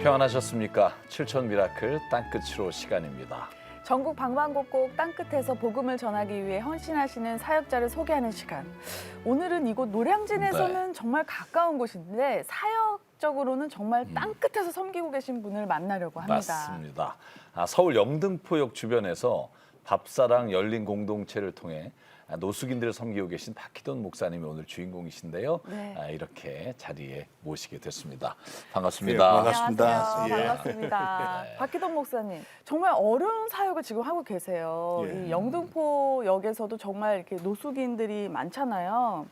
평안하셨습니까? 7천 미라클 땅끝으로 시간입니다. 전국 방방곡곡 땅끝에서 복음을 전하기 위해 헌신하시는 사역자를 소개하는 시간. 오늘은 이곳 노량진에서는 정말 가까운 곳인데 사역적으로는 정말 땅끝에서 섬기고 계신 분을 만나려고 합니다. 맞습니다. 서울 영등포역 주변에서 밥사랑 열린 공동체를 통해 노숙인들을 섬기고 계신 박희돈 목사님이 오늘 주인공이신데요. 네. 이렇게 자리에 모시게 됐습니다. 반갑습니다. 네, 반갑습니다. 안녕하세요. 예. 반갑습니다. 네. 박희돈 목사님, 정말 어려운 사역을 지금 하고 계세요. 예. 이 영등포역에서도 정말 이렇게 노숙인들이 많잖아요.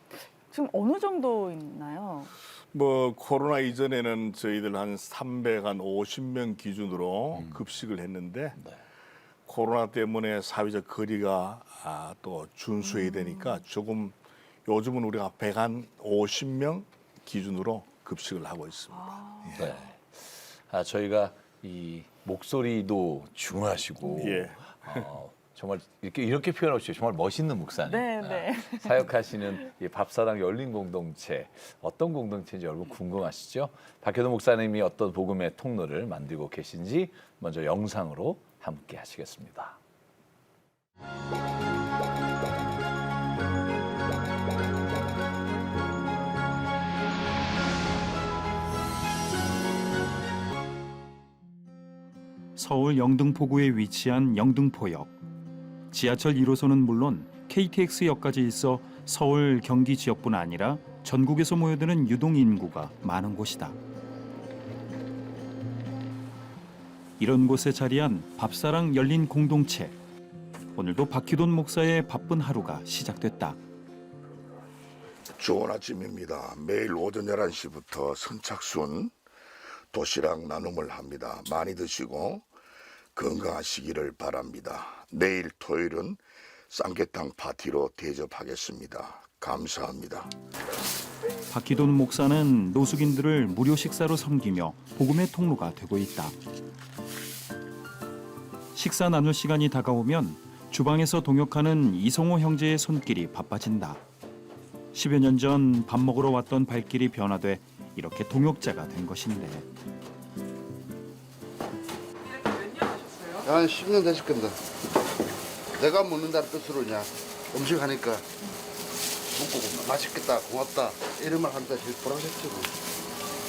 지금 어느 정도 있나요? 뭐 코로나 이전에는 저희들 한 350명 기준으로 급식을 했는데 네. 코로나 때문에 사회적 거리가 또 준수해야 되니까 조금 요즘은 우리가 150명 기준으로 급식을 하고 있습니다. 네. 저희가 이 목소리도 중하시고 예. 정말 이렇게 표현해 주시죠. 정말 멋있는 목사님. 네, 네. 사역하시는 이 밥사랑 열린 공동체, 어떤 공동체인지 여러분 궁금하시죠? 박혜돈 목사님이 어떤 복음의 통로를 만들고 계신지 먼저 영상으로 함께 하시겠습니다. 서울 영등포구에 위치한 영등포역. 지하철 1호선은 물론 KTX역까지 있어 서울, 경기 지역뿐 아니라 전국에서 모여드는 유동 인구가 많은 곳이다. 이런 곳에 자리한 밥사랑 열린 공동체. 오늘도 박희돈 목사의 바쁜 하루가 시작됐다. 좋은 아침입니다. 매일 오전 11시부터 선착순 도시락 나눔을 합니다. 많이 드시고 건강하시기를 바랍니다. 내일 토요일은 쌍계탕 파티로 대접하겠습니다. 감사합니다. 박희돈 목사는 노숙인들을 무료 식사로 섬기며 복음의 통로가 되고 있다. 식사 나눌 시간이 다가오면 주방에서 동역하는 이성호 형제의 손길이 바빠진다. 10여 년 전 밥 먹으러 왔던 발길이 변화돼 이렇게 동역자가 된 것인데. 한 10년 됐을 겁니다. 내가 먹는다는 뜻으로냐 음식 하니까 먹고 맛있겠다 고맙다 이런 말 하니까 제일 보람찼죠.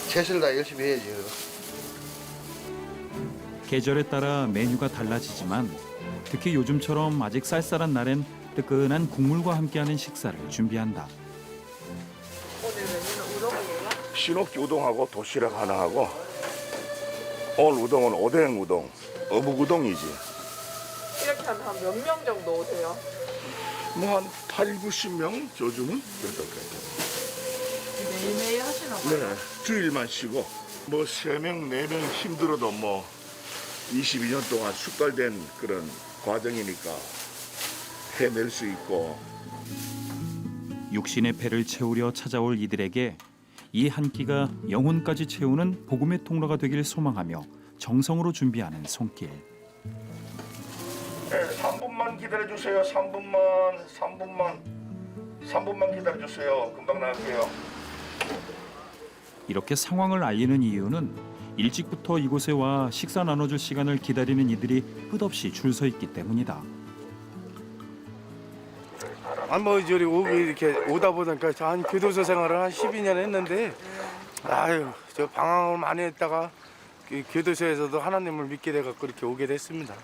최선을 다 열심히 해야지. 계절에 따라 메뉴가 달라지지만 특히 요즘처럼 아직 쌀쌀한 날엔 뜨끈한 국물과 함께하는 식사를 준비한다. 신옥기 우동하고 도시락 하나 하고 오늘 우동은 오뎅 우동, 어묵 우동이지. 이렇게 하면 한 몇 명 정도 오세요? 뭐 한 8, 90명 요즘은 그럴 것 같아요. 매일매일 하시나 봐요? 네, 주일만 쉬고 뭐 3명, 4명 힘들어도 뭐 22년 동안 숙달된 그런 과정이니까 해낼 수 있고. 육신의 배를 채우려 찾아올 이들에게 이 한 끼가 영혼까지 채우는 복음의 통로가 되길 소망하며 정성으로 준비하는 손길. 네, 3분만 기다려주세요. 3분만 기다려주세요. 금방 나갈게요. 이렇게 상황을 알리는 이유는 일찍부터 이곳에 와 식사 나눠줄 시간을 기다리는 이들이 끝없이 줄 서 있기 때문이다. 뭐 저리 오기 이렇게 오다 보니까 한 교도소 생활을 한 12년 했는데 아유 저 방황을 많이 했다가 그 교도소에서도 하나님을 믿게 돼 갖고 이렇게 오게 됐습니다.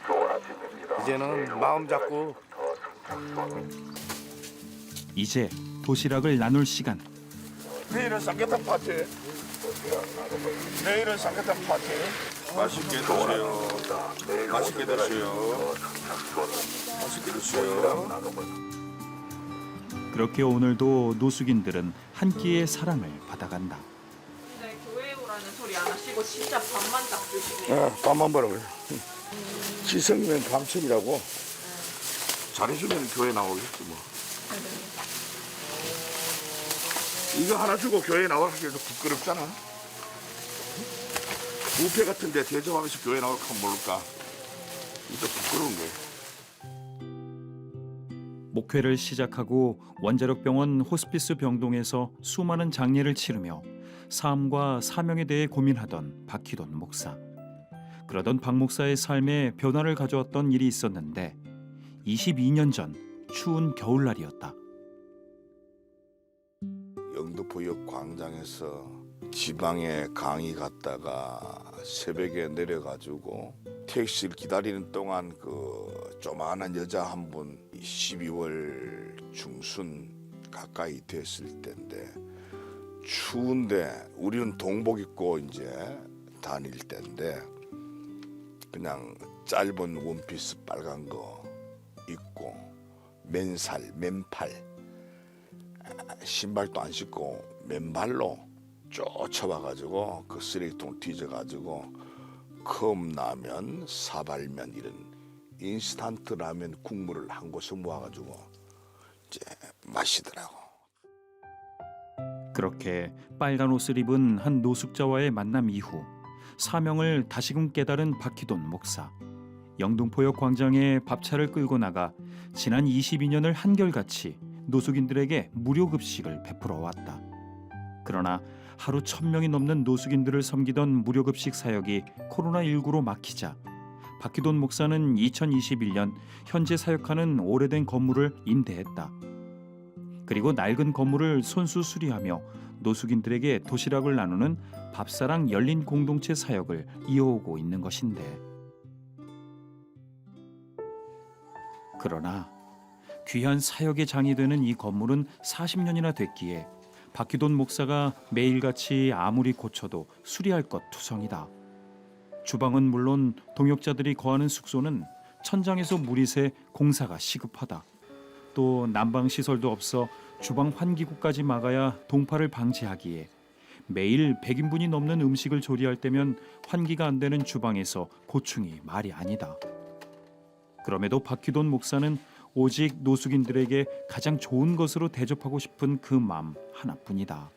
이제는 마음 잡고 이제 도시락을 나눌 시간. 내일은 쌍계탕 파티. 맛있게 드세요. 맛있게 드세요. 맛있게 드세요. 그렇게 오늘도 노숙인들은 한 끼의 사랑을 받아간다. 네, 교회 오라는 소리 안 하시고 진짜 밥만 딱 드시네요. 네, 밥만 벌어요. 지성이면 밤천이라고. 잘해주면 교회 나오겠지 뭐. 이거 하나 주고 교회 나와서 부끄럽잖아. 부페 같은데 대접하면서 교회 나올까 모를까. 이거 부끄러운 거예요. 목회를 시작하고 원자력병원 호스피스 병동에서 수많은 장례를 치르며 삶과 사명에 대해 고민하던 박희돈 목사. 그러던 박 목사의 삶에 변화를 가져왔던 일이 있었는데 22년 전 추운 겨울날이었다. 영등포역 광장에서 지방에 강의 갔다가 새벽에 내려가지고 택시를 기다리는 동안 그 조만한 여자 한 분 12월 중순 가까이 됐을 때인데 추운데 우리는 동복 입고 이제 다닐 때인데 그냥 짧은 원피스 빨간 거 입고 맨팔 신발도 안 신고 맨발로 쫓아와가지고 그 쓰레기통 뒤져가지고 컵라면, 사발면 이런 인스턴트 라면 국물을 한 곳에 모아가지고 이제 마시더라고. 그렇게 빨간 옷을 입은 한 노숙자와의 만남 이후 사명을 다시금 깨달은 박희돈 목사. 영등포역 광장에 밥차를 끌고 나가 지난 22년을 한결같이 노숙인들에게 무료 급식을 베풀어 왔다. 그러나 하루 1,000명이 넘는 노숙인들을 섬기던 무료 급식 사역이 코로나19로 막히자 박희돈 목사는 2021년 현재 사역하는 오래된 건물을 임대했다. 그리고 낡은 건물을 손수 수리하며 노숙인들에게 도시락을 나누는 밥사랑 열린 공동체 사역을 이어오고 있는 것인데, 그러나 귀한 사역의 장이 되는 이 건물은 40년이나 됐기에 박희돈 목사가 매일같이 아무리 고쳐도 수리할 것 투성이다. 주방은 물론 동역자들이 거하는 숙소는 천장에서 물이 새 공사가 시급하다. 또 난방 시설도 없어 주방 환기구까지 막아야 동파를 방지하기에 매일 100인분이 넘는 음식을 조리할 때면 환기가 안 되는 주방에서 고충이 말이 아니다. 그럼에도 박희돈 목사는 오직 노숙인들에게 가장 좋은 것으로 대접하고 싶은 그 마음 하나뿐이다.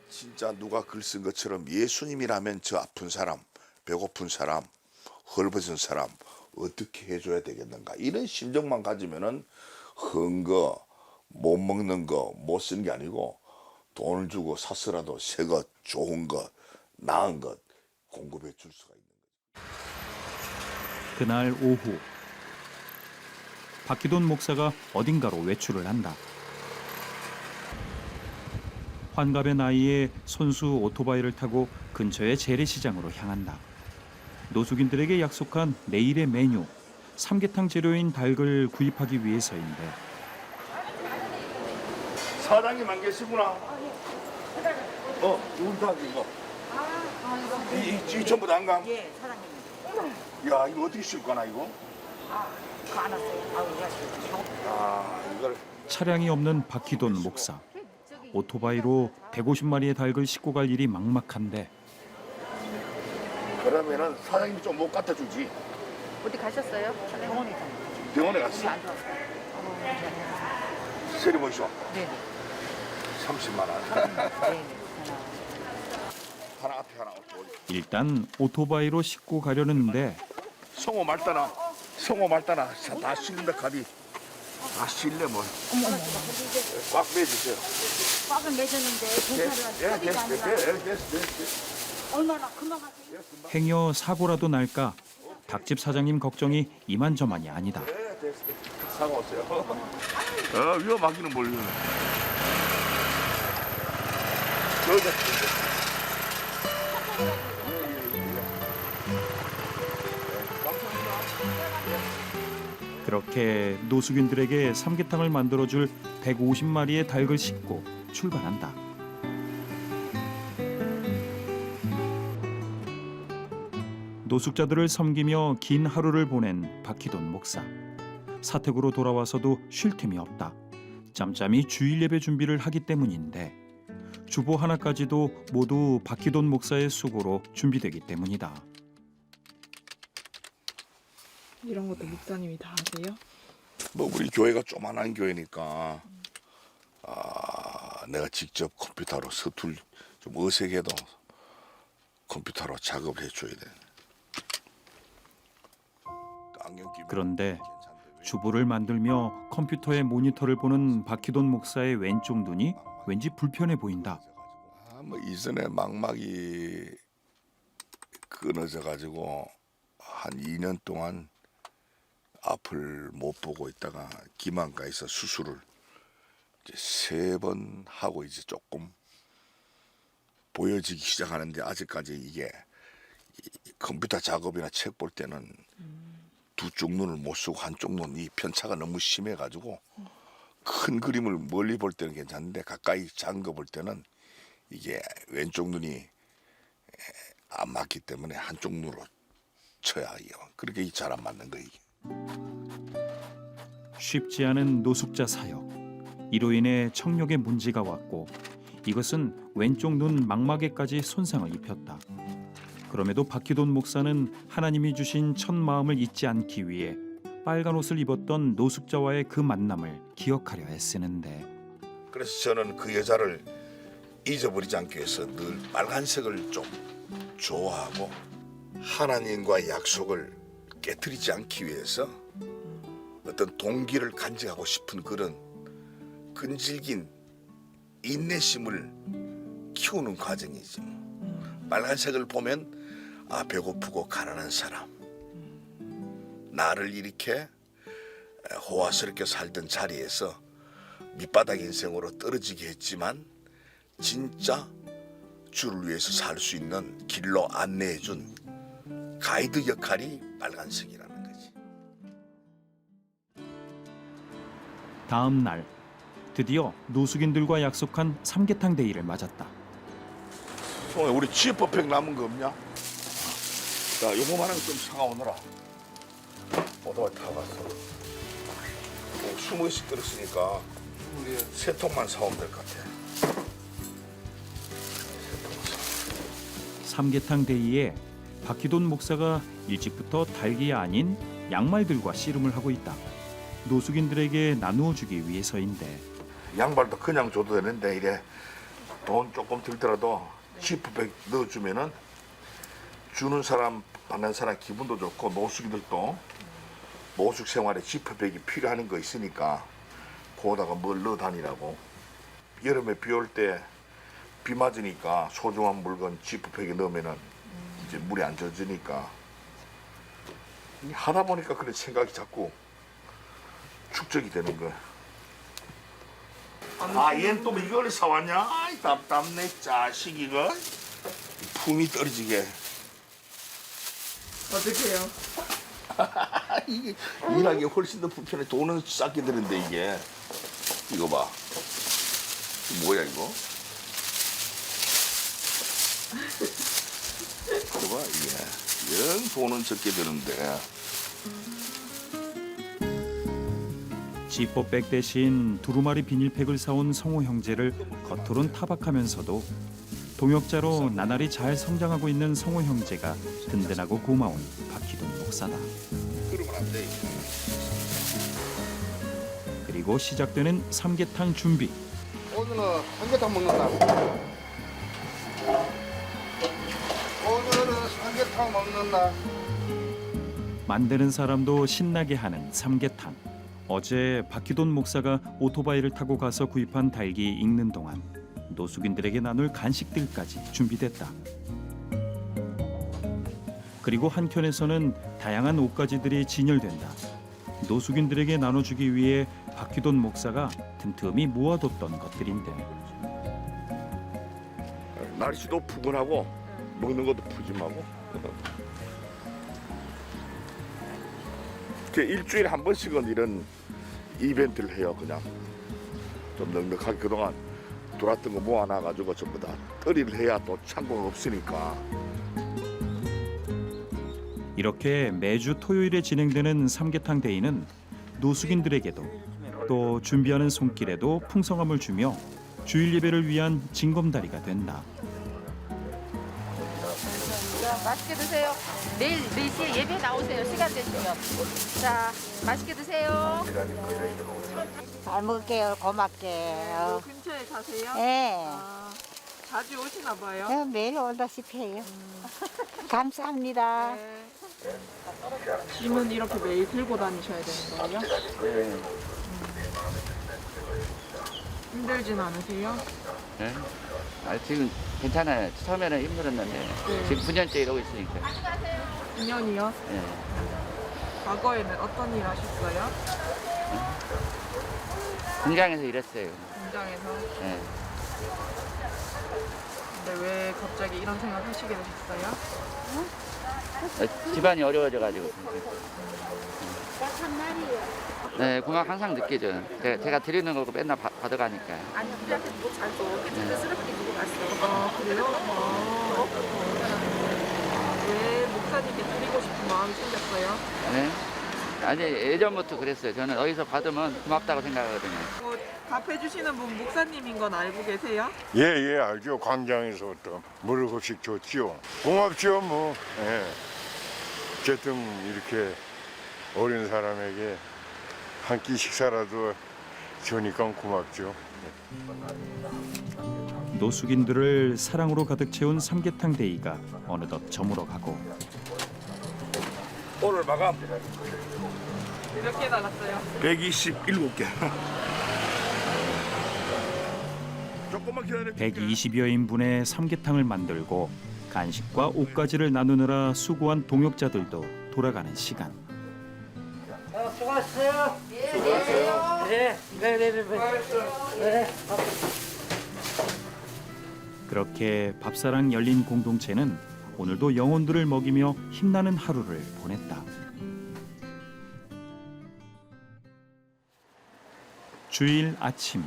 진짜 누가 글 쓴 것처럼 예수님이라면 저 아픈 사람, 배고픈 사람, 헐벗은 사람 어떻게 해줘야 되겠는가, 이런 심정만 가지면은 헌거 못 먹는 거 못 쓰는 게 아니고 돈을 주고 샀으라도 새 것, 좋은 것, 나은 것 공급해 줄 수가 있는 거죠. 그날 오후 박희돈 목사가 어딘가로 외출을 한다. 환갑의 나이에 손수 오토바이를 타고 근처의 재래시장으로 향한다. 노숙인들에게 약속한 내일의 메뉴, 삼계탕 재료인 닭을 구입하기 위해서인데, 사장님 안 계시구나. 우리 닭 이거. 이 전부 다 안 감? 예, 사장님. 야, 이거 어떻게 쓸 거나 이거? 그거 안 왔어요. 이걸 차량이 없는 박희돈 목사. 오토바이로 150마리의 닭을 싣고 갈 일이 막막한데, 그러면은 사장님이 좀 못 갖다 주지. 어디 가셨어요? 병원에 갔어. 세리 보시오. 네. 30만 원. 네. 하나 앞에 하나 어디. 일단 오토바이로 싣고 가려는데 성호 말따나 다 실린다 카디. 다 실래 뭐. 꽉 매주세요. 꽉은 매셨는데 괜찮아요. 됐어. 얼마나 금방 하세요? 행여 사고라도 날까 닭집 사장님 걱정이 이만저만이 아니다. 됐어. 상관없어요. 위험하기는 뭘 위험해. 그렇게 노숙인들에게 삼계탕을 만들어줄 150마리의 닭을 싣고 출발한다. 노숙자들을 섬기며 긴 하루를 보낸 박희돈 목사. 사택으로 돌아와서도 쉴 틈이 없다. 짬짬이 주일 예배 준비를 하기 때문인데 주보 하나까지도 모두 박희돈 목사의 수고로 준비되기 때문이다. 이런 것도 목사님이 다 하세요? 뭐 우리 교회가 조만한 교회니까 내가 직접 컴퓨터로 서툴 좀 어색해도 컴퓨터로 작업을 해줘야 돼. 안경 끼면 그런데 괜찮대. 주보를 만들며 컴퓨터의 모니터를 보는 박희돈 목사의 왼쪽 눈이 왠지 불편해 보인다. 뭐 이전에 망막이 끊어져 가지고 한 2년 동안 앞을 못 보고 있다가 기만과에서 수술을 이제 3번 하고 이제 조금 보여지기 시작하는데 아직까지 이게 이 컴퓨터 작업이나 책 볼 때는 두 쪽 눈을 못 쓰고 한쪽 눈 이 편차가 너무 심해 가지고 큰 그림을 멀리 볼 때는 괜찮은데 가까이 작은 거 볼 때는 이게 왼쪽 눈이 안 맞기 때문에 한쪽 눈으로 쳐야 이게 그렇게 잘 안 맞는 거 이게. 쉽지 않은 노숙자 사역. 이로 인해 청력에 문제가 왔고 이것은 왼쪽 눈 망막에까지 손상을 입혔다. 그럼에도 박기돈 목사는 하나님이 주신 첫 마음을 잊지 않기 위해 빨간 옷을 입었던 노숙자와의 그 만남을 기억하려 애쓰는데 그래서 저는 그 여자를 잊어버리지 않기 위해서 늘 빨간색을 좀 좋아하고 하나님과의 약속을 깨뜨리지 않기 위해서 어떤 동기를 간직하고 싶은 그런 끈질긴 인내심을 키우는 과정이지. 빨간색을 보면 아 배고프고 가난한 사람, 나를 이렇게 호화스럽게 살던 자리에서 밑바닥 인생으로 떨어지게 했지만 진짜 주를 위해서 살 수 있는 길로 안내해준 가이드 역할이 빨간색이라는 거지. 다음 날 드디어 노숙인들과 약속한 삼계탕 데이를 맞았다. 송혜 우리 취업법팩 남은 거 없냐? 자 요거만한 좀 사가오느라 오토바이 타고 왔어. 20개씩 들었으니까 우리 3통만 사오면 될 것 같아. 삼계탕 데이에 박기돈 목사가 일찍부터 달기 아닌 양말들과 씨름을 하고 있다. 노숙인들에게 나누어 주기 위해서인데 양발도 그냥 줘도 되는데 이래 돈 조금 들더라도 지프백 넣어주면은 주는 사람 받는 사람 기분도 좋고 노숙인들도 노숙 생활에 지프백이 필요한 거 있으니까 거기다가 뭘 넣어 다니라고. 여름에 비 올 때 비 맞으니까 소중한 물건 지프백에 넣으면은 이제 물이 안 젖으니까 하다 보니까 그런 생각이 자꾸 축적이 되는 거야. 아, 얘는 또 이걸 사왔냐? 아이, 답답네, 자식 이거. 품이 떨어지게. 어떡해요? 이게 일하기 훨씬 더 불편해. 돈은 싹게 드는데 이게. 이거 봐. 이거 뭐야 이거? 이거 봐 이게. 영 돈은 적게 드는데. 지퍼백 대신 두루마리 비닐팩을 사온 성호 형제를 겉으론 타박하면서도 동역자로 나날이 잘 성장하고 있는 성호 형제가 든든하고 고마운 박기돈 목사다. 그러면 안 돼. 그리고 시작되는 삼계탕 준비. 오늘은 삼계탕 먹는다. 오늘은 삼계탕 먹는다. 만드는 사람도 신나게 하는 삼계탕. 어제 박기돈 목사가 오토바이를 타고 가서 구입한 닭이 익는 동안 노숙인들에게 나눌 간식들까지 준비됐다. 그리고 한켠에서는 다양한 옷가지들이 진열된다. 노숙인들에게 나눠주기 위해 박기돈 목사가 틈틈이 모아뒀던 것들인데 날씨도 푸근하고 먹는 것도 푸짐하고. 일주일에 한 번씩은 이런 이벤트를 해요. 그냥 좀 넉넉하게 그동안 들어왔던 거 모아놔가지고 전부 다 처리를 해야 또 창고가 없으니까. 이렇게 매주 토요일에 진행되는 삼계탕 데이는 노숙인들에게도 또 준비하는 손길에도 풍성함을 주며 주일 예배를 위한 징검다리가 된다. 맛있게 드세요. 내일 4시에 예배 나오세요. 시간 되시면. 자, 맛있게 드세요. 잘 먹을게요. 고맙게요. 근처에 사세요? 네. 아, 자주 오시나 봐요? 매일 오다시피 해요. 감사합니다. 네. 짐은 이렇게 매일 들고 다니셔야 되는 거예요? 힘들진 않으세요? 네? 지금 괜찮아요. 처음에는 힘들었는데 지금 9년째 이러고 있으니까. 2년이요? 네. 과거에는 어떤 일 하셨어요? 공장에서 일했어요. 공장에서? 네. 근데 왜 갑자기 이런 생각 하시게 되셨어요? 집안이 어려워져가지고. 네, 고막 항상 느끼죠. 제가 드리는 거 맨날 받아가니까. 아니 우리한테 뭐 잘도 그스럽게 주고 갔어. 아, 그래요? 왜 목사님께 드리고 싶은 마음이 생겼어요? 네. 아니 예전부터 그랬어요. 저는 어디서 받으면 고맙다고 생각하거든요. 답해주시는 분 목사님인 건 알고 계세요? 예, 알죠. 광장에서부터 무릎급식 줬지요. 고맙죠, 뭐. 예. 어쨌든 이렇게 어린 사람에게 한 끼 식사라도 주니까 고맙죠. 노숙인들을 사랑으로 가득 채운 삼계탕 데이가 어느덧 저물어가고 오늘 마감 몇 개 나갔어요? 127개. 조금만 기다려. 120여 인분의 삼계탕을 만들고 간식과 옷가지를 나누느라 수고한 동역자들도 돌아가는 시간. 수고하셨어요. 그렇게 밥사랑 열린 공동체는 오늘도 영혼들을 먹이며 힘나는 하루를 보냈다. 주일 아침,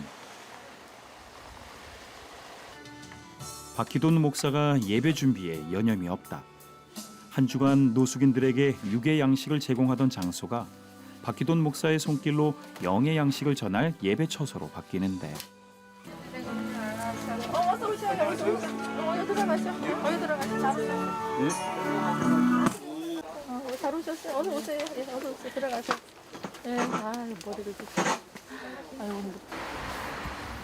박희돈 목사가 예배 준비에 여념이 없다. 한 주간 노숙인들에게 육의 양식을 제공하던 장소가 박희돈 목사의 손길로 영의 양식을 전할 예배 처소로 바뀌는데 어서 오셔요. 어여 들어가셔. 잘 오셨어요. 어서 오세요. 예, 어서 오세요. 들어가세요. 예, 머리를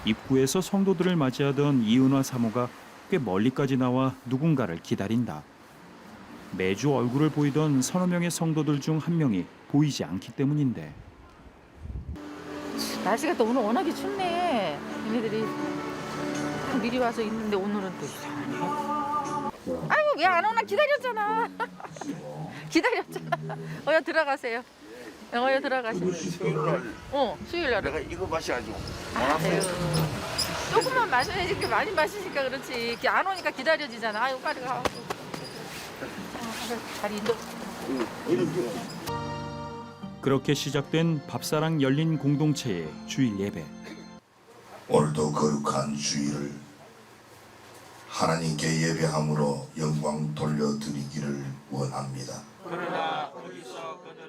입구에서 성도들을 맞이하던 이은화 사모가 꽤 멀리까지 나와 누군가를 기다린다. 매주 얼굴을 보이던 서너 명의 성도들 중 한 명이 보이지 않기 때문인데 날씨가 또 오늘 워낙에 춥네. 얘네들이 미리 와서 있는데 오늘은 또 이상하네. 아이고 왜 안 오나 기다렸잖아. 기다렸잖아. 어여 들어가세요. 어여 들어가세요. 수요일 날. 내가 이거 마셔가지고. 아유, 조금만 마셔야지. 이렇게 많이 마시니까 그렇지. 이렇게 안 오니까 기다려지잖아. 아유 빨리 가. 다리 너. 그렇게 시작된 밥사랑 열린 공동체의 주일 예배. 오늘도 거룩한 주일을 하나님께 예배함으로 영광 돌려드리기를 원합니다.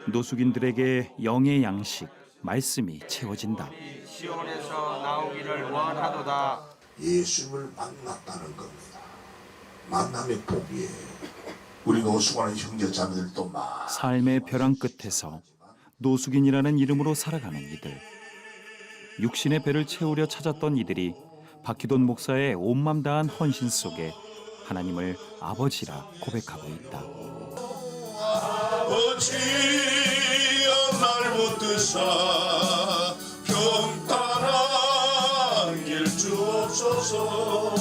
노숙인들에게 영의 양식, 말씀이 채워진다. 시온에서 나오기를 원하도다. 예수님을 만났다는 겁니다. 만남의 복이에요. 우리 노숙하는 형제자매들도 많. 삶의 벼랑 끝에서 노숙인이라는 이름으로 살아가는 이들. 육신의 배를 채우려 찾았던 이들이 박희돈 목사의 온맘 다한 헌신 속에 하나님을 아버지라 고백하고 있다. 아버지여 날 붙드사 평탄한 길 주옵소서.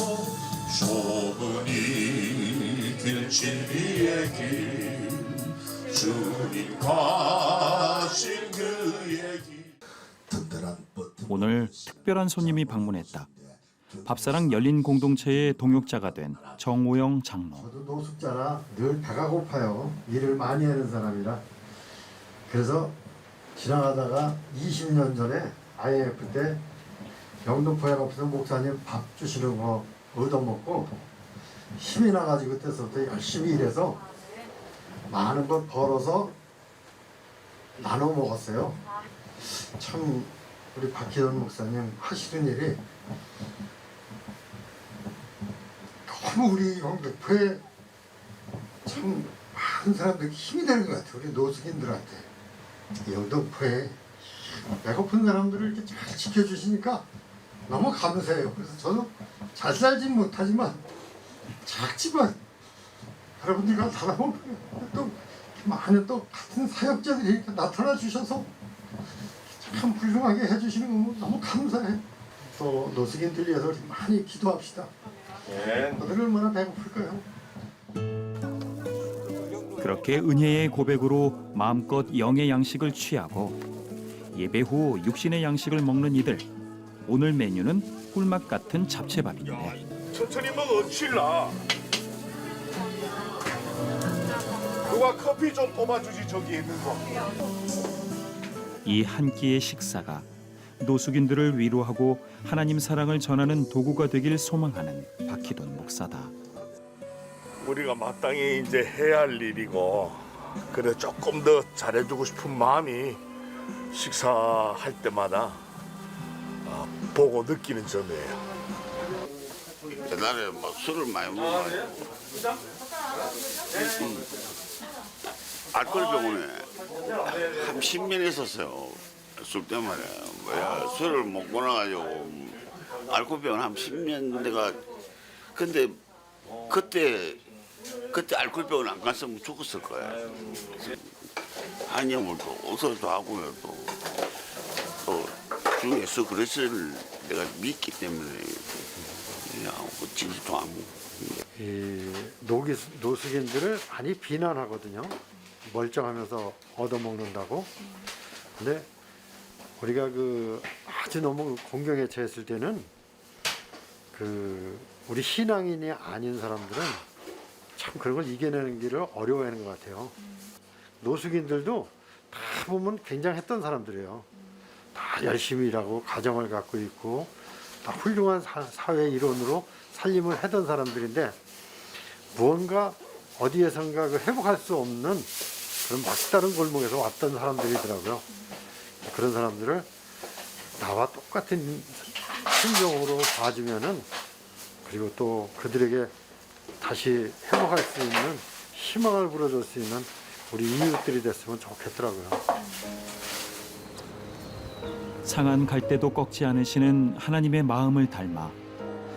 좁은 이 길 진리의 길 주님 가신 그의 길. 든든한 버튼. 오늘 특별한 손님이 방문했다. 밥사랑 열린 공동체의 동역자가 된 정오영 장로. 저도 노숙자라 늘 배가 고파요. 일을 많이 하는 사람이라. 그래서 지나가다가 20년 전에 IMF 때 영등포에 없어서 목사님 밥 주시는 거 얻어먹고 힘이 나가지고 그때서부터 열심히 일해서 많은 걸 벌어서 나눠 먹었어요. 참 우리 박희돈 목사님 하시는 일이 너무 우리 영등포에 참 많은 사람들이 힘이 되는 것 같아요. 우리 노숙인들한테. 영등포에 배고픈 사람들을 이렇게 잘 지켜주시니까 너무 감사해요. 그래서 저도 잘 살진 못하지만 작지만 여러분들과 살아보면 또 많은 또 같은 사역자들이 이렇게 나타나 주셔서 참 훌륭하게 해주시는 거 너무 감사해요. 또 노숙인들 위해서 많이 기도합시다. 그들 얼마나 배고플까요? 그렇게 은혜의 고백으로 마음껏 영의 양식을 취하고 예배 후 육신의 양식을 먹는 이들. 오늘 메뉴는 꿀맛 같은 잡채밥인데 천천히 먹어, 칠라. 누가 커피 좀 뽑아주지, 저기 있는 거. 이 한 끼의 식사가 노숙인들을 위로하고 하나님 사랑을 전하는 도구가 되길 소망하는 박희돈 목사다. 우리가 마땅히 이제 해야 할 일이고, 그래 조금 더 잘해주고 싶은 마음이 식사할 때마다 보고 느끼는 점이에요. 옛날에 뭐 술을 많이 먹어가지고 알코올 병원에 한 10년 있었어요. 술 때문에 술을 먹고 나가지고 알코올 병원 한 10년 내가 근데 그때 알코올 병원 안 갔으면 죽었을 거야. 한염을 또 어서도 하고 또 중에서 그것을 내가 믿기 때문에 어찌도 않고. 이 노숙인들을 많이 비난하거든요. 멀쩡하면서 얻어먹는다고. 근데 우리가 아주 너무 공경에 처했을 때는 우리 신앙인이 아닌 사람들은 참 그런 걸 이겨내는 길을 어려워하는 것 같아요. 노숙인들도 다 보면 굉장했던 사람들이에요. 다 열심히 일하고 가정을 갖고 있고 다 훌륭한 사회 일원으로 살림을 하던 사람들인데 무언가 어디에선가 회복할 수 없는 그런 막다른 골목에서 왔던 사람들이더라고요. 그런 사람들을 나와 똑같은 심정으로 봐주면은 그리고 또 그들에게 다시 회복할 수 있는 희망을 불어줄 수 있는 우리 이웃들이 됐으면 좋겠더라고요. 상한 갈대도 꺾지 않으시는 하나님의 마음을 닮아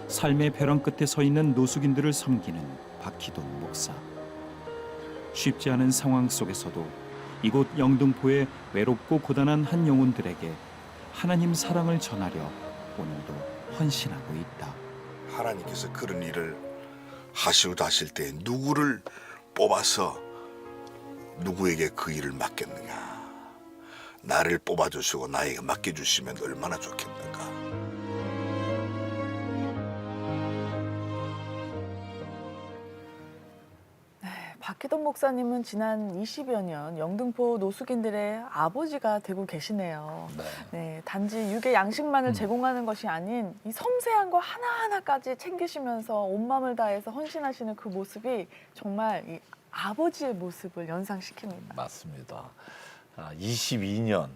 삶의 벼랑 끝에 서 있는 노숙인들을 섬기는 박희돈 목사. 쉽지 않은 상황 속에서도 이곳 영등포의 외롭고 고단한 한 영혼들에게 하나님 사랑을 전하려 오늘도 헌신하고 있다. 하나님께서 그런 일을 하실 때 누구를 뽑아서 누구에게 그 일을 맡겼느냐. 나를 뽑아주시고 나에게 맡겨주시면 얼마나 좋겠는가. 박희돈 목사님은 지난 20여 년 영등포 노숙인들의 아버지가 되고 계시네요. 네, 단지 육의 양식만을 제공하는 것이 아닌 이 섬세한 거 하나하나까지 챙기시면서 온 마음을 다해서 헌신하시는 그 모습이 정말 이 아버지의 모습을 연상시킵니다. 맞습니다. 22년.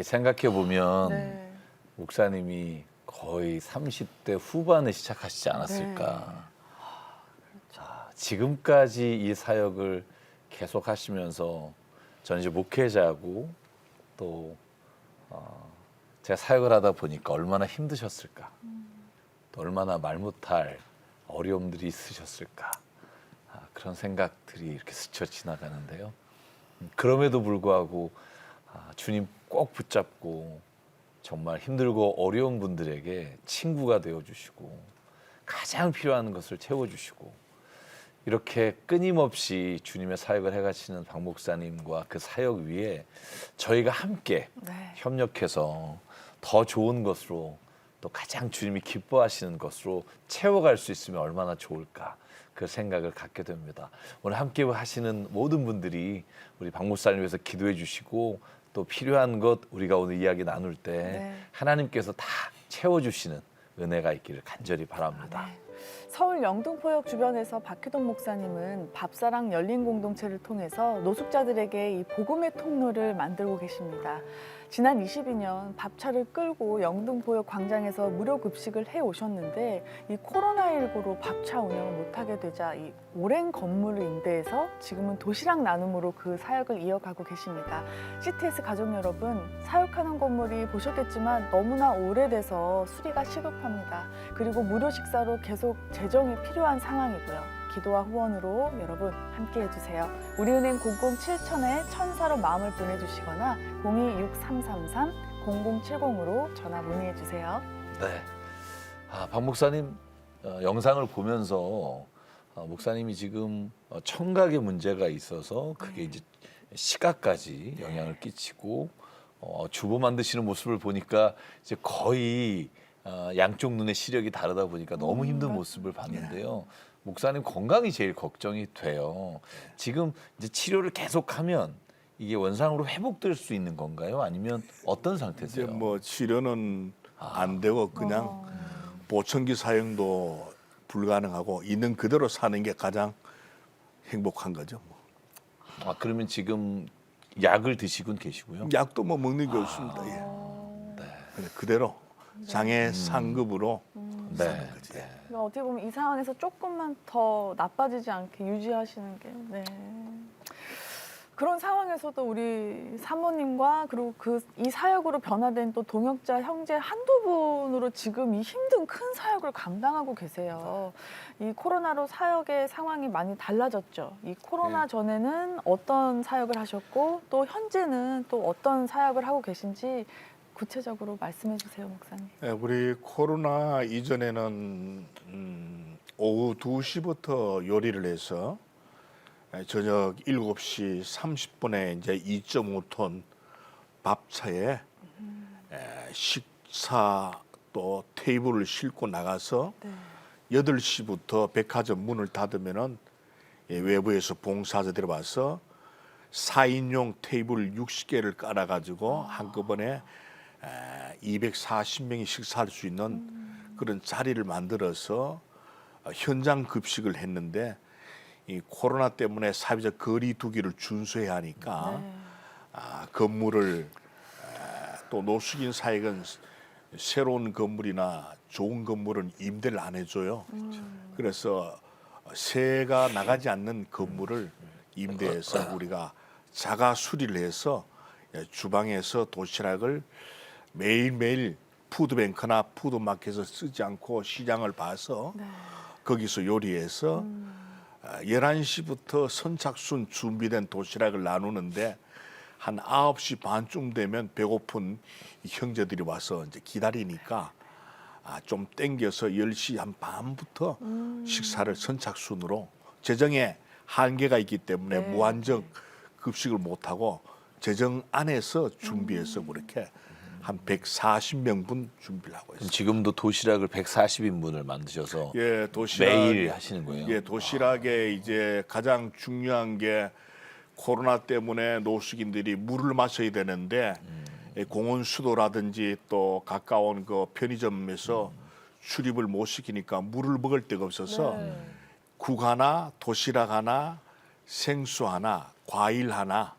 생각해 보면 네. 목사님이 거의 30대 후반에 시작하시지 않았을까. 네. 지금까지 이 사역을 계속 하시면서 저는 이제 목회자고 또 제가 사역을 하다 보니까 얼마나 힘드셨을까. 또 얼마나 말 못할 어려움들이 있으셨을까. 그런 생각들이 이렇게 스쳐 지나가는데요. 그럼에도 불구하고 주님 꼭 붙잡고 정말 힘들고 어려운 분들에게 친구가 되어주시고 가장 필요한 것을 채워주시고 이렇게 끊임없이 주님의 사역을 해가시는 박 목사님과 그 사역 위에 저희가 함께 협력해서 더 좋은 것으로 또 가장 주님이 기뻐하시는 것으로 채워갈 수 있으면 얼마나 좋을까 그 생각을 갖게 됩니다. 오늘 함께 하시는 모든 분들이 우리 박 목사님 위해서 기도해 주시고 또 필요한 것 우리가 오늘 이야기 나눌 때 하나님께서 다 채워주시는 은혜가 있기를 간절히 바랍니다. 서울 영등포역 주변에서 박희돈 목사님은 밥사랑 열린 공동체를 통해서 노숙자들에게 이 복음의 통로를 만들고 계십니다. 지난 22년 밥차를 끌고 영등포역 광장에서 무료 급식을 해오셨는데 이 코로나19로 밥차 운영을 못하게 되자 이 오랜 건물을 임대해서 지금은 도시락 나눔으로 그 사역을 이어가고 계십니다. CTS 가족 여러분, 사역하는 건물이 보셨겠지만 너무나 오래돼서 수리가 시급합니다. 그리고 무료 식사로 계속 재정이 필요한 상황이고요. 기도와 후원으로 여러분 함께 해주세요. 우리은행 007-1000에 마음을 보내주시거나 026333-0070으로 전화 문의해주세요. 네. 박 목사님 영상을 보면서 목사님이 지금 청각에 문제가 있어서 그게 이제 시각까지 영향을 끼치고 주보 만드시는 모습을 보니까 이제 거의 양쪽 눈의 시력이 다르다 보니까 너무 힘든 모습을 봤는데요. 목사님 건강이 제일 걱정이 돼요. 지금 이제 치료를 계속하면 이게 원상으로 회복될 수 있는 건가요? 아니면 어떤 상태세요? 이제 뭐 치료는 안 되고 그냥 보청기 사용도 불가능하고 있는 그대로 사는 게 가장 행복한 거죠. 뭐. 그러면 지금 약을 드시곤 계시고요? 약도 뭐 먹는 게 없습니다. 예. 그냥 그대로 장애 상급으로 사는 거지. 그러니까 어떻게 보면 이 상황에서 조금만 더 나빠지지 않게 유지하시는 게. 네. 그런 상황에서도 우리 사모님과 그리고 이 사역으로 변화된 또 동역자 형제 한두 분으로 지금 이 힘든 큰 사역을 감당하고 계세요. 이 코로나로 사역의 상황이 많이 달라졌죠. 이 코로나 전에는 어떤 사역을 하셨고 또 현재는 또 어떤 사역을 하고 계신지 구체적으로 말씀해 주세요, 목사님. 네, 우리 코로나 이전에는 오후 2시부터 요리를 해서 저녁 7시 30분에 이제 2.5톤 밥차에 식사 또 테이블을 싣고 나가서 8시부터 백화점 문을 닫으면은 외부에서 봉사자들이 와서 4인용 테이블 60개를 깔아가지고 한꺼번에 240명이 식사할 수 있는 그런 자리를 만들어서 현장 급식을 했는데 이 코로나 때문에 사회적 거리 두기를 준수해야 하니까 건물을 또 노숙인 사역은 새로운 건물이나 좋은 건물은 임대를 안 해줘요. 그래서 새가 나가지 않는 건물을 임대해서 우리가 자가 수리를 해서 주방에서 도시락을 매일매일 푸드뱅크나 푸드마켓에서 쓰지 않고 시장을 봐서 거기서 요리해서 11시부터 선착순 준비된 도시락을 나누는데 한 9시 반쯤 되면 배고픈 형제들이 와서 이제 기다리니까 좀 땡겨서 10시 한 반부터 식사를 선착순으로 재정에 한계가 있기 때문에 무한정 급식을 못하고 재정 안에서 준비해서 그렇게 한 140명분 준비를 하고 있어요. 지금도 도시락을 140인분을 만드셔서 도시락, 매일 하시는 거예요? 도시락에 이제 가장 중요한 게 코로나 때문에 노숙인들이 물을 마셔야 되는데 공원 수도라든지 또 가까운 그 편의점에서 출입을 못 시키니까 물을 먹을 데가 없어서 국 하나, 도시락 하나, 생수 하나, 과일 하나,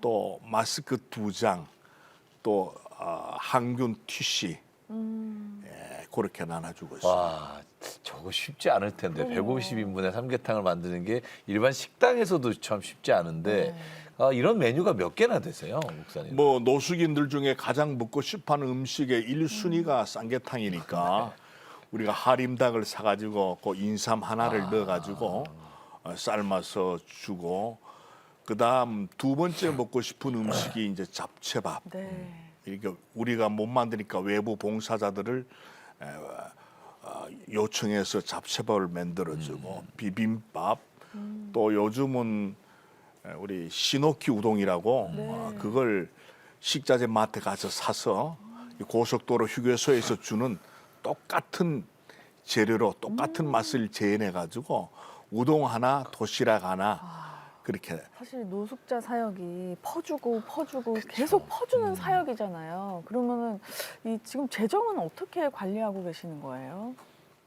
또 마스크 2장, 또 항균 티슈 그렇게 나눠주고 있습니다. 와, 저거 쉽지 않을 텐데 150인분의 삼계탕을 만드는 게 일반 식당에서도 참 쉽지 않은데 이런 메뉴가 몇 개나 되세요, 목사님? 뭐 노숙인들 중에 가장 먹고 싶어하는 음식의 1순위가 쌍계탕이니까 우리가 하림닭을 사가지고 그 인삼 하나를 넣어가지고 삶아서 주고 그다음 두 번째 먹고 싶은 음식이 이제 잡채밥. 이렇게 우리가 못 만드니까 외부 봉사자들을 요청해서 잡채밥을 만들어주고 비빔밥 또 요즘은 우리 시노키 우동이라고 그걸 식자재 마트에 가서 사서 고속도로 휴게소에서 주는 똑같은 재료로 똑같은 맛을 재현해 가지고 우동 하나 도시락 하나 그렇게. 사실 노숙자 사역이 퍼주고 계속 퍼주는 사역이잖아요. 그러면은 지금 재정은 어떻게 관리하고 계시는 거예요?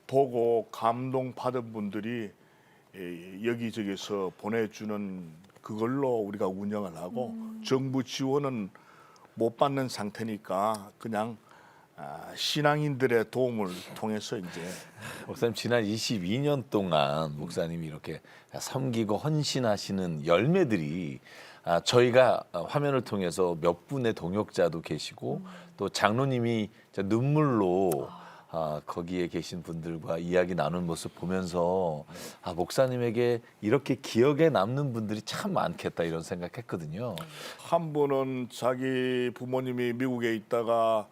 보고 감동 받은 분들이 여기저기서 보내주는 그걸로 우리가 운영을 하고 정부 지원은 못 받는 상태니까 그냥 신앙인들의 도움을 통해서 이제. 목사님 지난 22년 동안 목사님이 이렇게 섬기고 헌신하시는 열매들이 저희가 화면을 통해서 몇 분의 동역자도 계시고 또 장로님이 눈물로 거기에 계신 분들과 이야기 나눈 모습 보면서 목사님에게 이렇게 기억에 남는 분들이 참 많겠다 이런 생각했거든요. 한 분은 자기 부모님이 미국에 있다가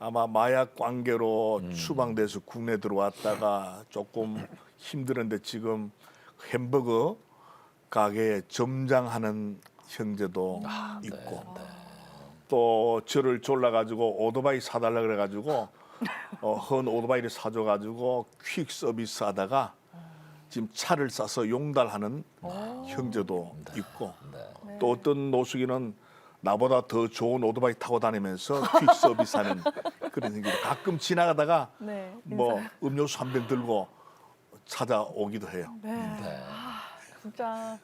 아마 마약 관계로 추방돼서 국내 들어왔다가 조금 힘들었는데 지금 햄버거 가게에 점장하는 형제도 있고 또 저를 졸라가지고 오토바이 사달라 그래가지고 헌 오토바이를 사줘가지고 퀵 서비스 하다가 지금 차를 싸서 용달하는 형제도 있고 또 어떤 노숙인은 나보다 더 좋은 오토바이 타고 다니면서 퀵 서비스하는 그런 형제 가끔 지나가다가 네, 뭐 음료수 한 병 들고 찾아오기도 해요. 진짜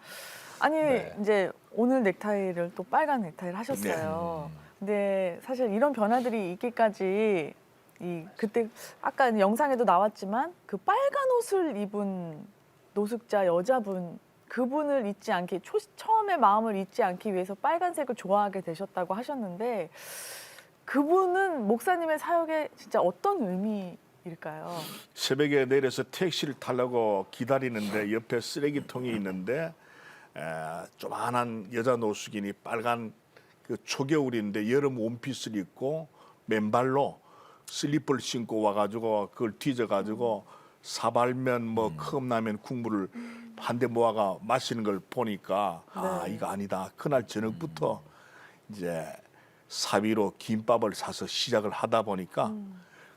아니 이제 오늘 넥타이를 또 빨간 넥타이를 하셨어요. 근데 사실 이런 변화들이 있기까지 그때 아까 영상에도 나왔지만 그 빨간 옷을 입은 노숙자 여자분 그분을 잊지 않게 처음에 마음을 잊지 않기 위해서 빨간색을 좋아하게 되셨다고 하셨는데 그분은 목사님의 사역에 진짜 어떤 의미일까요? 새벽에 내려서 택시를 타려고 기다리는데 옆에 쓰레기통이 있는데 조만한 여자 노숙인이 빨간 그 초겨울인데 여름 원피스를 입고 맨발로 슬리퍼를 신고 와가지고 그걸 뒤져가지고 사발면 뭐 컵라면 국물을 한 대 모아가 마시는 걸 보니까 아 이거 아니다. 그날 저녁부터 이제 사비로 김밥을 사서 시작을 하다 보니까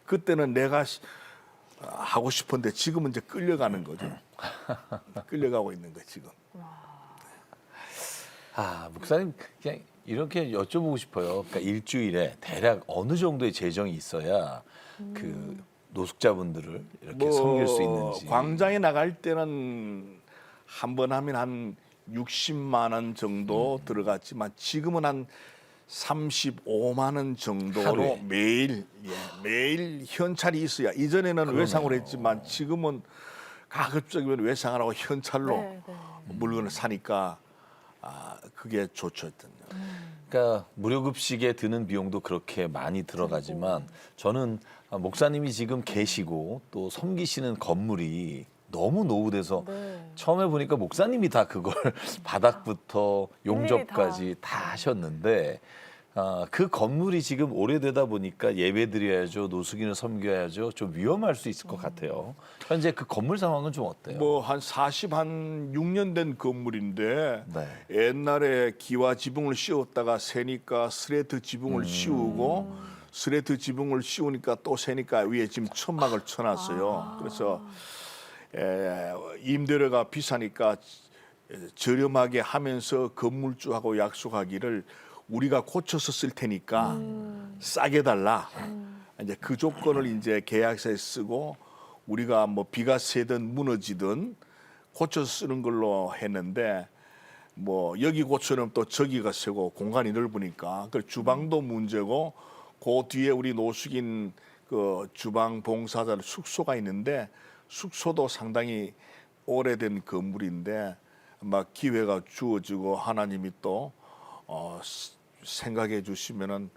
그때는 내가 하고 싶은데 지금은 이제 끌려가는 거죠. 끌려가고 있는 거 지금. 목사님 그냥 이렇게 여쭤보고 싶어요. 그러니까 일주일에 대략 어느 정도의 재정이 있어야 그 노숙자분들을 이렇게 섬길 수 있는지. 광장에 나갈 때는 한 번 하면 한 60만 원 정도 들어갔지만 지금은 한 35만 원 정도로 하루에? 매일 현찰이 있어야 이전에는 외상으로 했지만 지금은 가급적이면 외상을 하고 현찰로 물건을 사니까 그게 좋죠. 그러니까 무료급식에 드는 비용도 그렇게 많이 들어가지만 저는 목사님이 지금 계시고 또 섬기시는 건물이 너무 노후돼서 처음에 보니까 목사님이 다 그걸 바닥부터 용접까지 다 하셨는데 그 건물이 지금 오래되다 보니까 예배드려야죠, 노숙인을 섬겨야죠, 좀 위험할 수 있을 것 같아요. 현재 그 건물 상황은 좀 어때요? 뭐 한 6년 된 건물인데 옛날에 기와 지붕을 씌웠다가 새니까 스레트 지붕을 씌우고 스레트 지붕을 씌우니까 또 새니까 위에 지금 천막을 쳐놨어요. 그래서 임대료가 비싸니까 저렴하게 하면서 건물주하고 약속하기를 우리가 고쳐서 쓸 테니까 싸게 달라. 이제 그 조건을 이제 계약서에 쓰고 우리가 뭐 비가 새든 무너지든 고쳐서 쓰는 걸로 했는데 뭐 여기 고쳐놓으면 또 저기가 새고 공간이 넓으니까 그 주방도 문제고 그 뒤에 우리 노숙인 그 주방 봉사자 숙소가 있는데 숙소도 상당히 오래된 건물인데 막 기회가 주어지고 하나님이 또 생각해 주시면은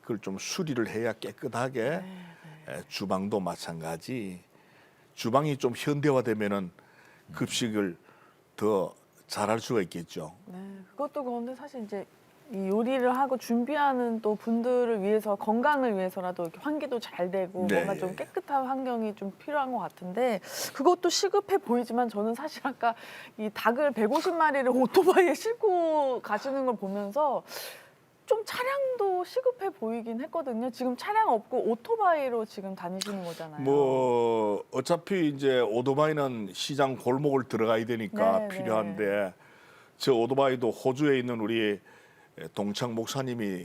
그걸 좀 수리를 해야 깨끗하게 주방도 마찬가지 주방이 좀 현대화되면은 급식을 더 잘할 수가 있겠죠. 그것도 그런데 사실 이제 이 요리를 하고 준비하는 또 분들을 위해서 건강을 위해서라도 이렇게 환기도 잘 되고 뭔가 좀 깨끗한 환경이 좀 필요한 것 같은데 그것도 시급해 보이지만 저는 사실 아까 이 닭을 150마리를 오토바이에 싣고 가시는 걸 보면서 좀 차량도 시급해 보이긴 했거든요. 지금 차량 없고 오토바이로 지금 다니시는 거잖아요. 뭐 어차피 이제 오토바이는 시장 골목을 들어가야 되니까 필요한데 저 오토바이도 호주에 있는 우리 동창 목사님이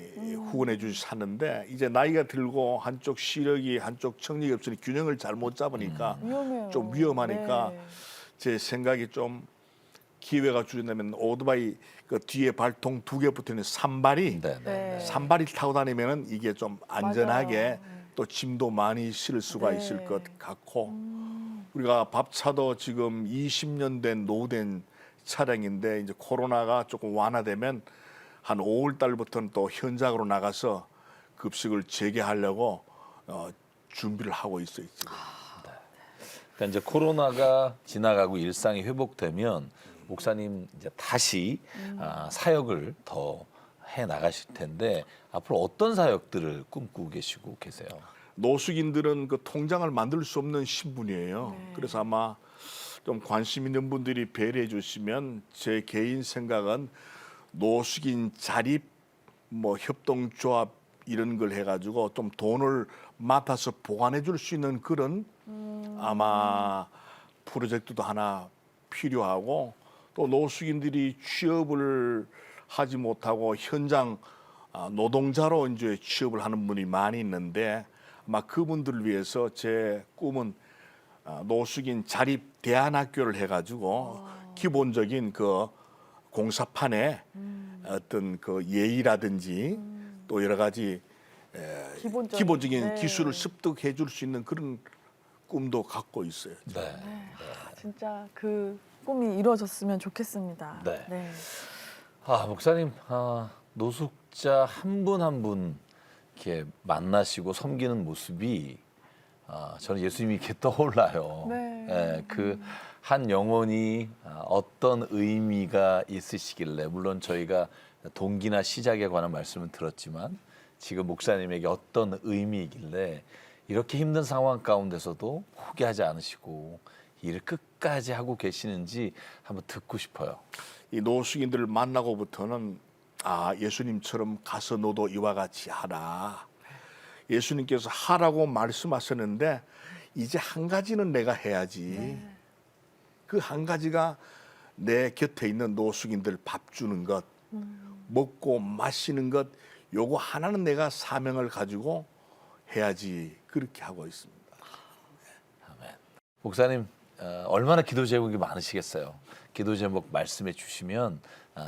후원해 주시 샀는데 이제 나이가 들고 한쪽 시력이 한쪽 청력이 없으니 균형을 잘못 잡으니까 좀 위험하니까 제 생각이 좀 기회가 주신다면 오토바이 그 뒤에 발통 2개 붙어 있는 산발이 산발이 타고 다니면은 이게 좀 안전하게 또 짐도 많이 실을 수가 있을 것 같고 우리가 밥차도 지금 20년 된 노후된 차량인데 이제 코로나가 조금 완화되면 한 5월 달부터는 또 현장으로 나가서 급식을 재개하려고 준비를 하고 있어요. 지금. 그러니까 이제 코로나가 지나가고 일상이 회복되면 목사님 이제 다시 사역을 더 해 나가실 텐데 앞으로 어떤 사역들을 꿈꾸고 계세요? 노숙인들은 그 통장을 만들 수 없는 신분이에요. 그래서 아마 좀 관심 있는 분들이 배려해 주시면 제 개인 생각은 노숙인 자립 뭐 협동조합 이런 걸 해가지고 좀 돈을 맡아서 보관해 줄 수 있는 그런 아마 프로젝트도 하나 필요하고, 또 노숙인들이 취업을 하지 못하고 현장 노동자로 이제 취업을 하는 분이 많이 있는데, 아마 그분들을 위해서 제 꿈은 노숙인 자립 대안학교를 해가지고 기본적인 그 공사판에 어떤 그 예의라든지 또 여러 가지 기본적인 기술을 습득해 줄 수 있는 그런 꿈도 갖고 있어요. 네. 진짜 그 꿈이 이루어졌으면 좋겠습니다. 네. 목사님, 노숙자 한 분 한 분 이렇게 만나시고 섬기는 모습이 저는 예수님이 이렇게 떠올라요. 그 한 영혼이 어떤 의미가 있으시길래, 물론 저희가 동기나 시작에 관한 말씀은 들었지만 지금 목사님에게 어떤 의미이길래 이렇게 힘든 상황 가운데서도 포기하지 않으시고 일을 끝까지 하고 계시는지 한번 듣고 싶어요. 이 노숙인들을 만나고부터는 예수님처럼 가서 너도 이와 같이 하라. 예수님께서 하라고 말씀하셨는데 이제 한 가지는 내가 해야지. 그 한 가지가 내 곁에 있는 노숙인들 밥 주는 것, 먹고 마시는 것, 요거 하나는 내가 사명을 가지고 해야지, 그렇게 하고 있습니다. 아멘. 목사님, 얼마나 기도 제목이 많으시겠어요. 기도 제목 말씀해 주시면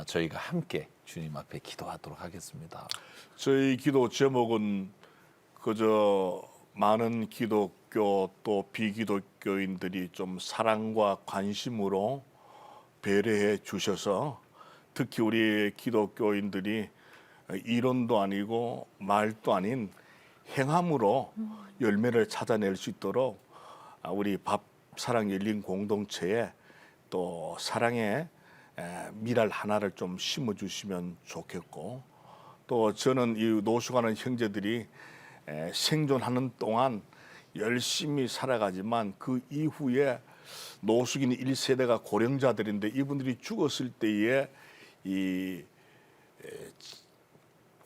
저희가 함께 주님 앞에 기도하도록 하겠습니다. 저희 기도 제목은 그저 많은 기독교 또 비기독교인들이 좀 사랑과 관심으로 배려해 주셔서, 특히 우리 기독교인들이 이론도 아니고 말도 아닌 행함으로 열매를 찾아낼 수 있도록 우리 밥사랑 열린 공동체에 또 사랑의 미랄 하나를 좀 심어주시면 좋겠고, 또 저는 이 노숙하는 형제들이 생존하는 동안 열심히 살아가지만 그 이후에 노숙인 1세대가 고령자들인데 이분들이 죽었을 때에 이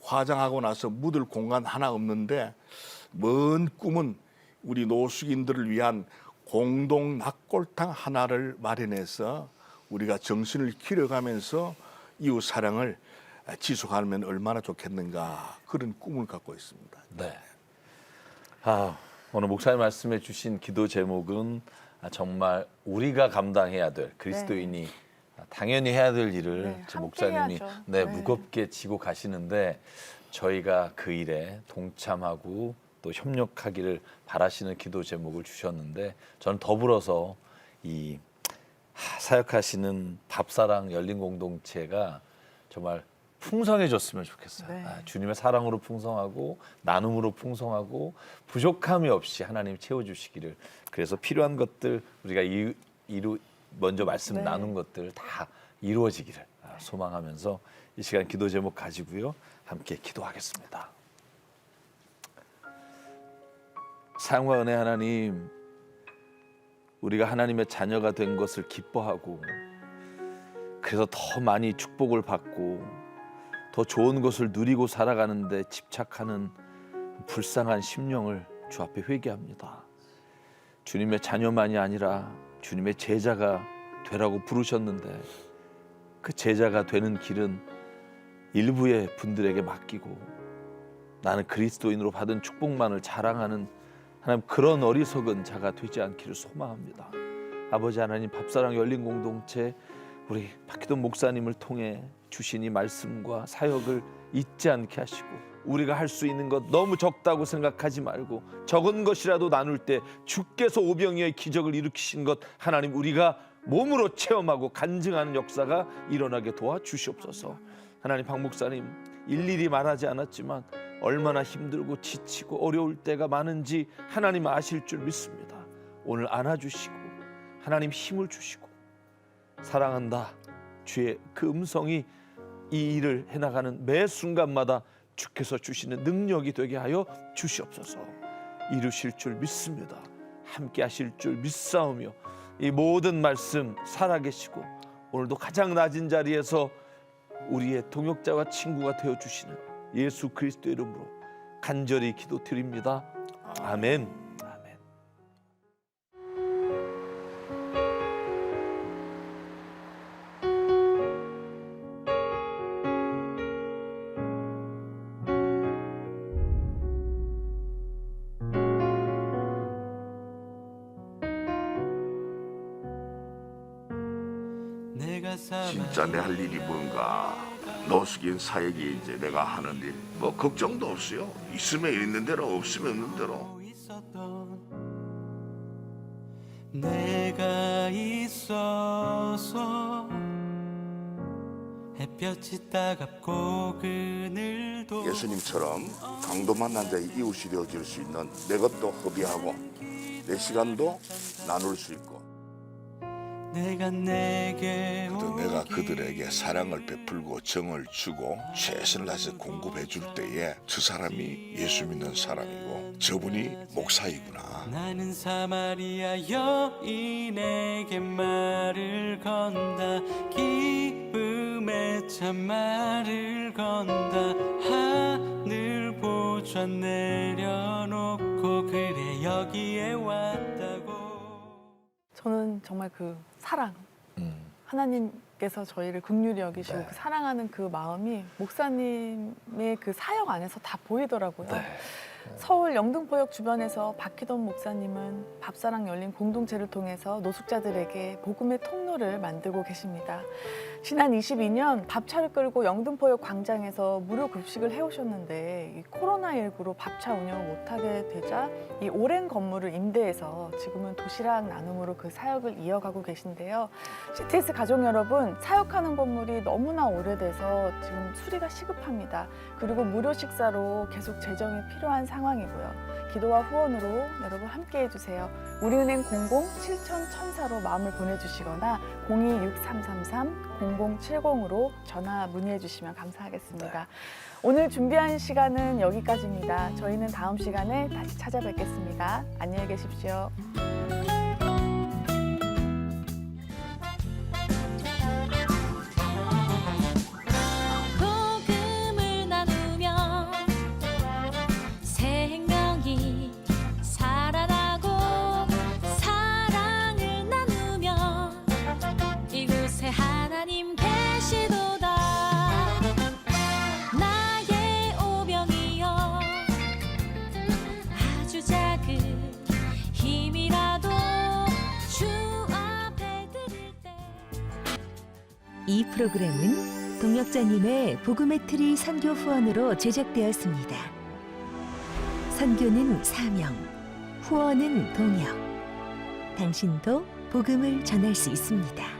화장하고 나서 묻을 공간 하나 없는데, 먼 꿈은 우리 노숙인들을 위한 공동 낙골탕 하나를 마련해서 우리가 정신을 기려가면서 이웃 사랑을 지속하면 얼마나 좋겠는가, 그런 꿈을 갖고 있습니다. 네. 오늘 목사님 말씀해 주신 기도 제목은 정말 우리가 감당해야 될, 그리스도인이 당연히 해야 될 일을 목사님이 무겁게 지고 가시는데, 저희가 그 일에 동참하고 또 협력하기를 바라시는 기도 제목을 주셨는데, 저는 더불어서 이 사역하시는 밥사랑 열린 공동체가 정말 풍성해졌으면 좋겠어요. 주님의 사랑으로 풍성하고 나눔으로 풍성하고 부족함이 없이 하나님 채워주시기를, 그래서 필요한 것들 우리가 먼저 말씀 나눈 것들 다 이루어지기를 소망하면서 이 시간 기도 제목 가지고요 함께 기도하겠습니다. 사랑과 은혜 하나님, 우리가 하나님의 자녀가 된 것을 기뻐하고, 그래서 더 많이 축복을 받고 더 좋은 것을 누리고 살아가는데 집착하는 불쌍한 심령을 주 앞에 회개합니다. 주님의 자녀만이 아니라 주님의 제자가 되라고 부르셨는데, 그 제자가 되는 길은 일부의 분들에게 맡기고 나는 그리스도인으로 받은 축복만을 자랑하는 하나님, 그런 어리석은 자가 되지 않기를 소망합니다. 아버지 하나님, 밥사랑 열린 공동체 우리 박기돈 목사님을 통해 주신 이 말씀과 사역을 잊지 않게 하시고, 우리가 할 수 있는 것 너무 적다고 생각하지 말고 적은 것이라도 나눌 때 주께서 오병이어의 기적을 일으키신 것 하나님 우리가 몸으로 체험하고 간증하는 역사가 일어나게 도와주시옵소서. 하나님, 박 목사님 일일이 말하지 않았지만 얼마나 힘들고 지치고 어려울 때가 많은지 하나님 아실 줄 믿습니다. 오늘 안아주시고 하나님 힘을 주시고, 사랑한다 주의 그 음성이 이 일을 해나가는 매 순간마다 주께서 주시는 능력이 되게 하여 주시옵소서. 이루실 줄 믿습니다. 함께 하실 줄 믿사오며 이 모든 말씀 살아계시고 오늘도 가장 낮은 자리에서 우리의 동역자와 친구가 되어주시는 예수 그리스도의 이름으로 간절히 기도드립니다. 아멘. 아멘. 진짜 내 할 일이 뭔가. 노숙인 사역이 이제 내가 하는 일. 뭐 걱정도 없어요. 있으면 있는 대로, 없으면 없는 대로. 내가 있어서 햇볕이 따갑고 그늘도 예수님처럼 강도 만난 자의 이웃이 되어줄 수 있는 내 것도 허비하고 내 시간도 나눌 수 있고 내가 내게 내가 그들에게 사랑을 베풀고 정을 주고 최선을 다해서 공급해 줄 때에 저 사람이 예수 믿는 사람이고 저분이 목사이구나. 나는 사마리아 여인에게 말을 건다. 기쁨에 참 말을 건다. 하늘 보좌 내려놓고 그래 여기에 왔다고. 저는 정말 그 사랑, 하나님께서 저희를 긍휼히 여기시고 그 사랑하는 그 마음이 목사님의 그 사역 안에서 다 보이더라고요. 서울 영등포역 주변에서 박희돈 목사님은 밥사랑 열린 공동체를 통해서 노숙자들에게 복음의 통로를 만들고 계십니다. 지난 22년 밥차를 끌고 영등포역 광장에서 무료 급식을 해오셨는데 이 코로나19로 밥차 운영을 못하게 되자 이 오랜 건물을 임대해서 지금은 도시락 나눔으로 그 사역을 이어가고 계신데요. CTS 가족 여러분, 사역하는 건물이 너무나 오래돼서 지금 수리가 시급합니다. 그리고 무료 식사로 계속 재정이 필요한 상황이고요. 기도와 후원으로 여러분 함께 해주세요. 우리은행 00-7000-1000로 마음을 보내주시거나 026333-0070으로 전화 문의해 주시면 감사하겠습니다. 오늘 준비한 시간은 여기까지입니다. 저희는 다음 시간에 다시 찾아뵙겠습니다. 안녕히 계십시오. 복음을 나누며 생명이 살아나고 사랑을 나누며 이곳에 하나님 계시도다. 나의 오병이여 아주 작은 힘이라도 주 앞에 드릴 때. 이 프로그램은 동역자님의 복음의 트리 선교 후원으로 제작되었습니다. 선교는 사명, 후원은 동역. 당신도 복음을 전할 수 있습니다.